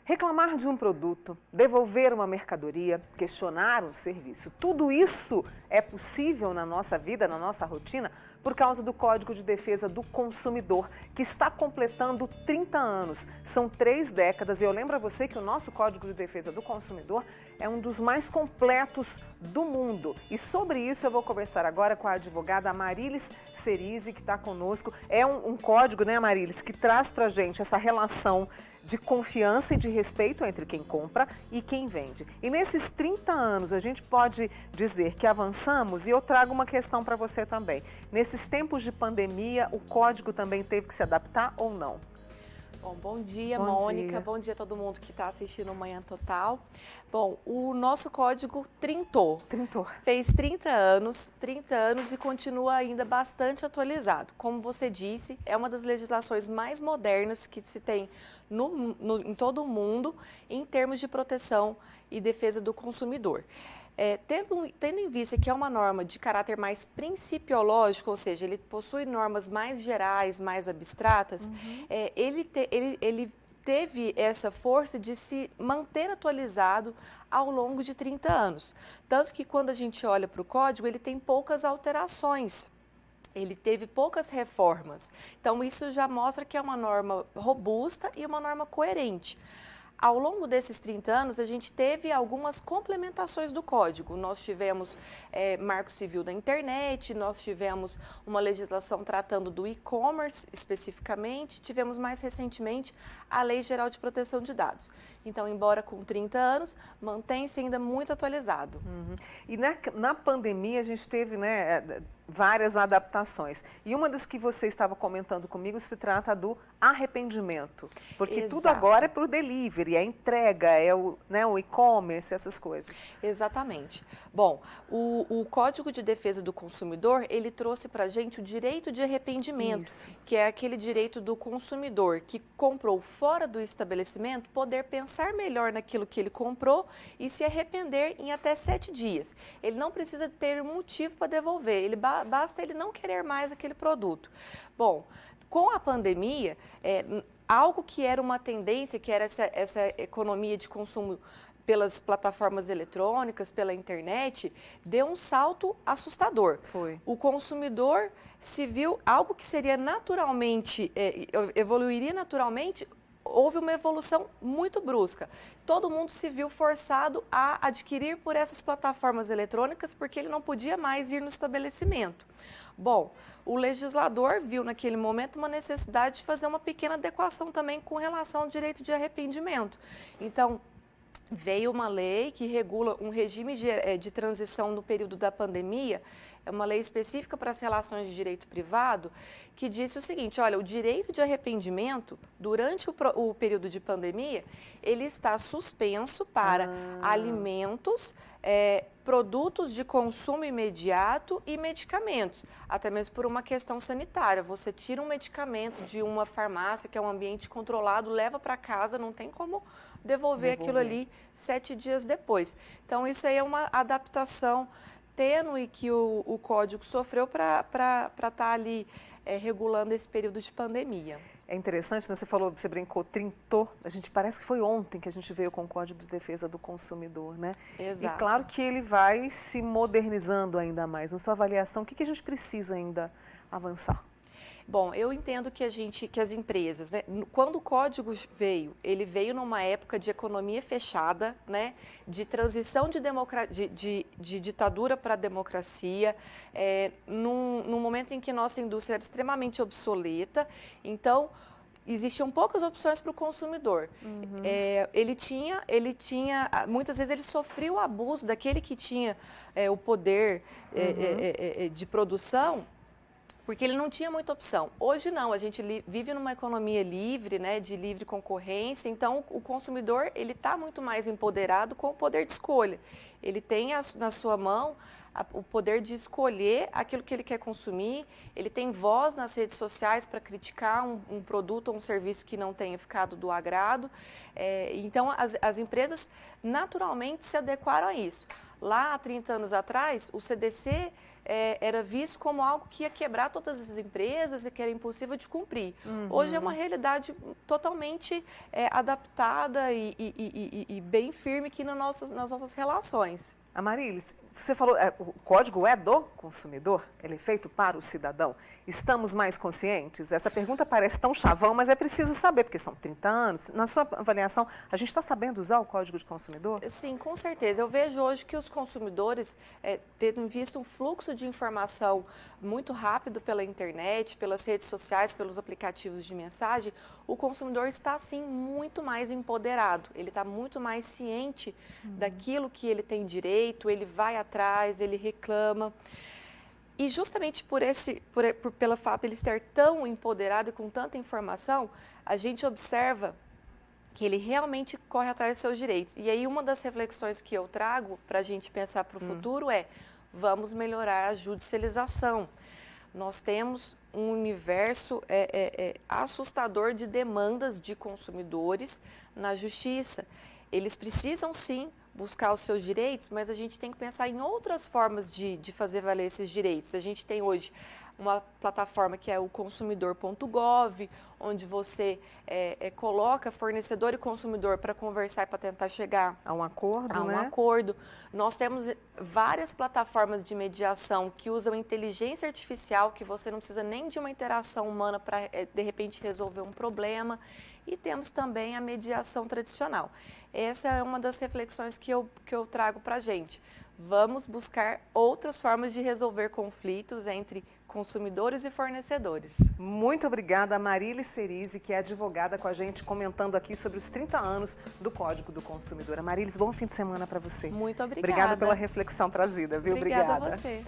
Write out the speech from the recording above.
Reclamar de um produto, devolver uma mercadoria, questionar um serviço, tudo isso é possível na nossa vida, na nossa rotina, por causa do Código de Defesa do Consumidor, que está completando 30 anos. São 3 décadas e eu lembro a você que o nosso Código de Defesa do Consumidor é um dos mais completos do mundo. E sobre isso eu vou conversar agora com a advogada Amarilis Cerise, que está conosco. É um código, né, Amarilis, que traz para a gente essa relação de confiança e de respeito entre quem compra e quem vende. E nesses 30 anos a gente pode dizer que avançamos, e eu trago uma questão para você também. Nesses tempos de pandemia, o código também teve que se adaptar ou não? Bom dia, Bom Mônica. dia. Bom dia a todo mundo que está assistindo o Manhã Total. Bom, o nosso código trintou. Fez 30 anos e continua ainda bastante atualizado. Como você disse, é uma das legislações mais modernas que se tem em todo o mundo em termos de proteção e defesa do consumidor. Tendo em vista que é uma norma de caráter mais principiológico, ou seja, ele possui normas mais gerais, mais abstratas, ele teve essa força de se manter atualizado ao longo de 30 anos. Tanto que quando a gente olha para o código, ele tem poucas alterações. Ele teve poucas reformas. Então, isso já mostra que é uma norma robusta e uma norma coerente. Ao longo desses 30 anos, a gente teve algumas complementações do código. Nós tivemos Marco Civil da Internet, nós tivemos uma legislação tratando do e-commerce especificamente, tivemos mais recentemente a Lei Geral de Proteção de Dados. Então, embora com 30 anos, mantém-se ainda muito atualizado. E na pandemia a gente teve, né, várias adaptações. E uma das que você estava comentando comigo se trata do arrependimento. Porque Exato. tudo agora é por delivery, é entrega, é o e-commerce, essas coisas. Exatamente. Bom, o Código de Defesa do Consumidor, ele trouxe para a gente o direito de arrependimento, Isso. que é aquele direito do consumidor que comprou fora do estabelecimento poder pensar melhor naquilo que ele comprou e se arrepender em até 7 dias. Ele não precisa ter motivo para devolver, basta ele não querer mais aquele produto. Bom, com a pandemia, algo que era uma tendência, que era essa economia de consumo pelas plataformas eletrônicas, pela internet, deu um salto assustador. Foi. O consumidor se viu, algo que seria naturalmente, evoluiria naturalmente, houve uma evolução muito brusca. Todo mundo se viu forçado a adquirir por essas plataformas eletrônicas porque ele não podia mais ir no estabelecimento. Bom, o legislador viu naquele momento uma necessidade de fazer uma pequena adequação também com relação ao direito de arrependimento. Então, veio uma lei que regula um regime de transição no período da pandemia, é uma lei específica para as relações de direito privado, que disse o seguinte: olha, o direito de arrependimento, durante o período de pandemia, ele está suspenso para alimentos, produtos de consumo imediato e medicamentos, até mesmo por uma questão sanitária. Você tira um medicamento de uma farmácia, que é um ambiente controlado, leva para casa, não tem como devolver aquilo ali 7 dias depois. Então, isso aí é uma adaptação tênue que o código sofreu para estar ali regulando esse período de pandemia. É interessante, né? Você falou, você brincou, trintou. A gente parece que foi ontem que a gente veio com o Código de Defesa do Consumidor, né? Exato. E claro que ele vai se modernizando ainda mais. Na sua avaliação, o que a gente precisa ainda avançar? Bom, eu entendo que as empresas, né, quando o código veio, ele veio numa época de economia fechada, né, de transição de ditadura para a democracia, num momento em que nossa indústria era extremamente obsoleta, então existiam poucas opções para o consumidor. Ele tinha, muitas vezes ele sofria o abuso daquele que tinha o poder de produção, porque ele não tinha muita opção. Hoje não, a gente vive numa economia livre, né, de livre concorrência, então o consumidor ele está muito mais empoderado com o poder de escolha. Ele tem na sua mão o poder de escolher aquilo que ele quer consumir, ele tem voz nas redes sociais para criticar um produto ou um serviço que não tenha ficado do agrado. Então, as empresas naturalmente se adequaram a isso. Lá, há 30 anos atrás, o CDC era visto como algo que ia quebrar todas as empresas e que era impossível de cumprir. Hoje é uma realidade totalmente adaptada e bem firme aqui nas nossas relações. Amarilis, você falou, o código é do consumidor? Ele é feito para o cidadão? Estamos mais conscientes? Essa pergunta parece tão chavão, mas é preciso saber, porque são 30 anos. Na sua avaliação, a gente está sabendo usar o código de consumidor? Sim, com certeza. Eu vejo hoje que os consumidores, tendo visto um fluxo de informação muito rápido pela internet, pelas redes sociais, pelos aplicativos de mensagem, o consumidor está, sim, muito mais empoderado. Ele está muito mais ciente daquilo que ele tem direito, ele vai atrás, ele reclama. E justamente pelo fato de ele estar tão empoderado e com tanta informação, a gente observa que ele realmente corre atrás dos seus direitos. E aí uma das reflexões que eu trago para a gente pensar para o futuro é: vamos melhorar a judicialização. Nós temos um universo assustador de demandas de consumidores na justiça. Eles precisam, sim, buscar os seus direitos, mas a gente tem que pensar em outras formas de fazer valer esses direitos. A gente tem hoje uma plataforma que é o consumidor.gov, onde você coloca fornecedor e consumidor para conversar e para tentar chegar a um acordo, a um acordo. Nós temos várias plataformas de mediação que usam inteligência artificial, que você não precisa nem de uma interação humana para, de repente, resolver um problema. E temos também a mediação tradicional. Essa é uma das reflexões que eu trago para a gente. Vamos buscar outras formas de resolver conflitos entre consumidores e fornecedores. Muito obrigada a Amarilis Cerise, que é advogada com a gente, comentando aqui sobre os 30 anos do Código do Consumidor. Amarilis, bom fim de semana para você. Muito obrigada. Obrigada pela reflexão trazida, viu? Obrigada a você.